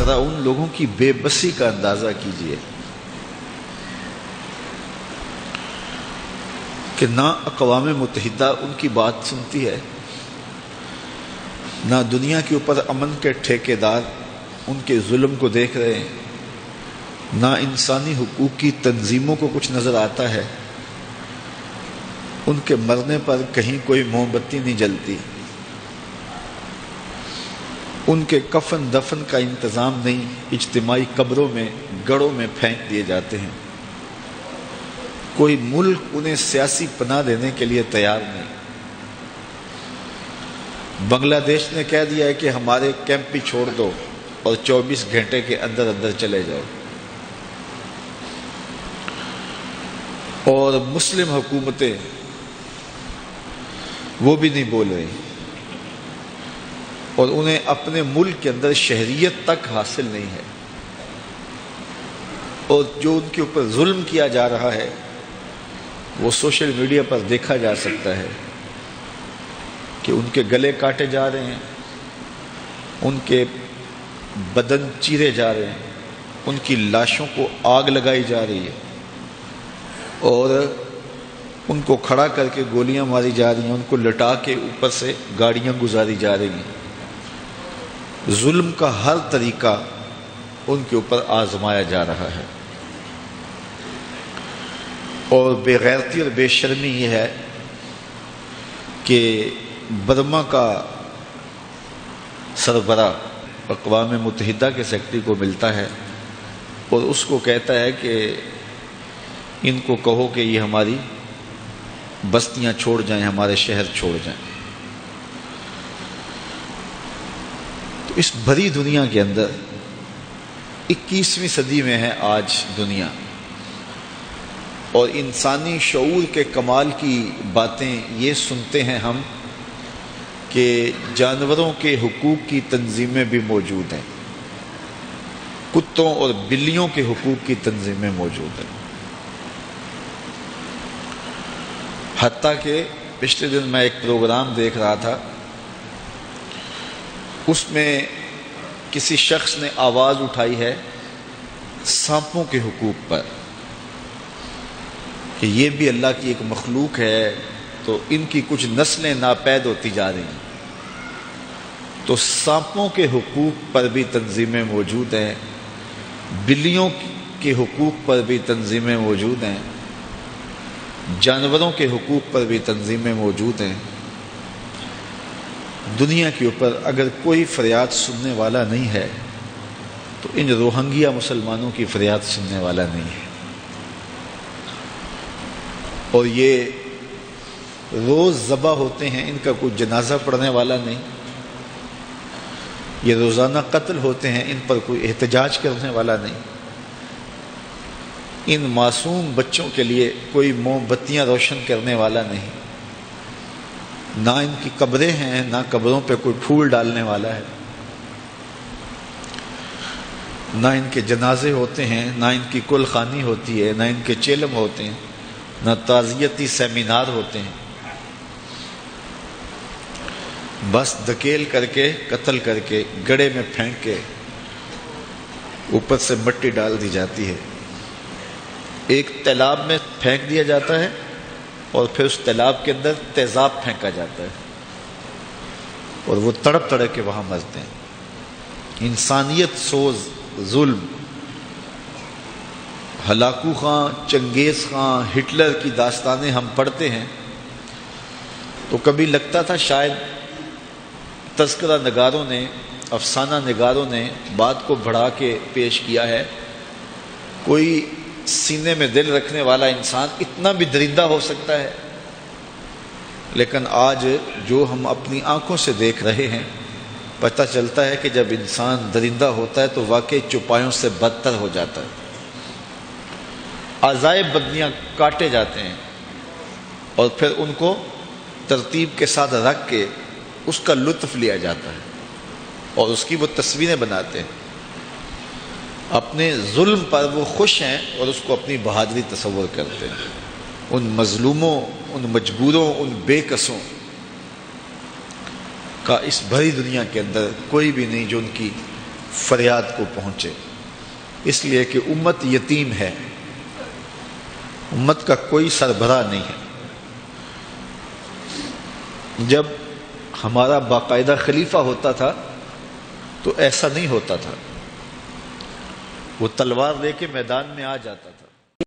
ذرا ان لوگوں کی بے بسی کا اندازہ کیجئے کہ نہ اقوام متحدہ ان کی بات سنتی ہے، نہ دنیا کے اوپر امن کے ٹھیکیدار ان کے ظلم کو دیکھ رہے ہیں، نہ انسانی حقوق کی تنظیموں کو کچھ نظر آتا ہے، ان کے مرنے پر کہیں کوئی موم بتی نہیں جلتی، ان کے کفن دفن کا انتظام نہیں، اجتماعی قبروں میں گڑھوں میں پھینک دیے جاتے ہیں، کوئی ملک انہیں سیاسی پناہ دینے کے لیے تیار نہیں۔ بنگلہ دیش نے کہہ دیا ہے کہ ہمارے کیمپ بھی چھوڑ دو اور 24 گھنٹے کے اندر اندر چلے جاؤ، اور مسلم حکومتیں وہ بھی نہیں بول رہی، اور انہیں اپنے ملک کے اندر شہریت تک حاصل نہیں ہے، اور جو ان کے اوپر ظلم کیا جا رہا ہے وہ سوشل میڈیا پر دیکھا جا سکتا ہے کہ ان کے گلے کاٹے جا رہے ہیں، ان کے بدن چیرے جا رہے ہیں، ان کی لاشوں کو آگ لگائی جا رہی ہے، اور ان کو کھڑا کر کے گولیاں ماری جا رہی ہیں، ان کو لٹا کے اوپر سے گاڑیاں گزاری جا رہی ہیں۔ ظلم کا ہر طریقہ ان کے اوپر آزمایا جا رہا ہے، اور بے غیرتی اور بے شرمی یہ ہے کہ برما کا سربراہ اقوام متحدہ کے سیکرٹری کو ملتا ہے اور اس کو کہتا ہے کہ ان کو کہو کہ یہ ہماری بستیاں چھوڑ جائیں، ہمارے شہر چھوڑ جائیں۔ تو اس بھری دنیا کے اندر 21ویں صدی میں ہے آج دنیا، اور انسانی شعور کے کمال کی باتیں یہ سنتے ہیں ہم کہ جانوروں کے حقوق کی تنظیمیں بھی موجود ہیں، کتوں اور بلیوں کے حقوق کی تنظیمیں موجود ہیں۔ حتیٰ کہ پچھلے دن میں ایک پروگرام دیکھ رہا تھا، اس میں کسی شخص نے آواز اٹھائی ہے سانپوں کے حقوق پر کہ یہ بھی اللہ کی ایک مخلوق ہے، تو ان کی کچھ نسلیں ناپید ہوتی جا رہی ہیں۔ تو سانپوں کے حقوق پر بھی تنظیمیں موجود ہیں، بلیوں کے حقوق پر بھی تنظیمیں موجود ہیں، جانوروں کے حقوق پر بھی تنظیمیں موجود ہیں۔ دنیا کے اوپر اگر کوئی فریاد سننے والا نہیں ہے تو ان روہنگیا مسلمانوں کی فریاد سننے والا نہیں ہے، اور یہ روز ذبح ہوتے ہیں، ان کا کوئی جنازہ پڑھنے والا نہیں، یہ روزانہ قتل ہوتے ہیں، ان پر کوئی احتجاج کرنے والا نہیں، ان معصوم بچوں کے لیے کوئی موم بتیاں روشن کرنے والا نہیں، نہ ان کی قبریں ہیں، نہ قبروں پہ کوئی پھول ڈالنے والا ہے، نہ ان کے جنازے ہوتے ہیں، نہ ان کی کل خوانی ہوتی ہے، نہ ان کے چیلم ہوتے ہیں، نہ تعزیتی سیمینار ہوتے ہیں، بس دھکیل کر کے قتل کر کے گڑھے میں پھینک کے اوپر سے مٹی ڈال دی جاتی ہے، ایک تیلاب میں پھینک دیا جاتا ہے اور پھر اس تیلاب کے اندر تیزاب پھینکا جاتا ہے اور وہ تڑپ تڑپ کے وہاں مرتے ہیں۔ انسانیت سوز ظلم، ہلاکو خان، چنگیز خان، ہٹلر کی داستانیں ہم پڑھتے ہیں تو کبھی لگتا تھا شاید تذکرہ نگاروں نے، افسانہ نگاروں نے بات کو بڑھا کے پیش کیا ہے، کوئی سینے میں دل رکھنے والا انسان اتنا بھی درندہ ہو سکتا ہے، لیکن آج جو ہم اپنی آنکھوں سے دیکھ رہے ہیں پتہ چلتا ہے کہ جب انسان درندہ ہوتا ہے تو واقعی چوپایوں سے بدتر ہو جاتا ہے، اعضائے بدنیاں کاٹے جاتے ہیں اور پھر ان کو ترتیب کے ساتھ رکھ کے اس کا لطف لیا جاتا ہے اور اس کی وہ تصویریں بناتے ہیں، اپنے ظلم پر وہ خوش ہیں اور اس کو اپنی بہادری تصور کرتے ہیں۔ ان مظلوموں، ان مجبوروں، ان بے کسوں کا اس بھری دنیا کے اندر کوئی بھی نہیں جو ان کی فریاد کو پہنچے، اس لیے کہ امت یتیم ہے، امت کا کوئی سربراہ نہیں ہے۔ جب ہمارا باقاعدہ خلیفہ ہوتا تھا تو ایسا نہیں ہوتا تھا، وہ تلوار لے کے میدان میں آ جاتا تھا،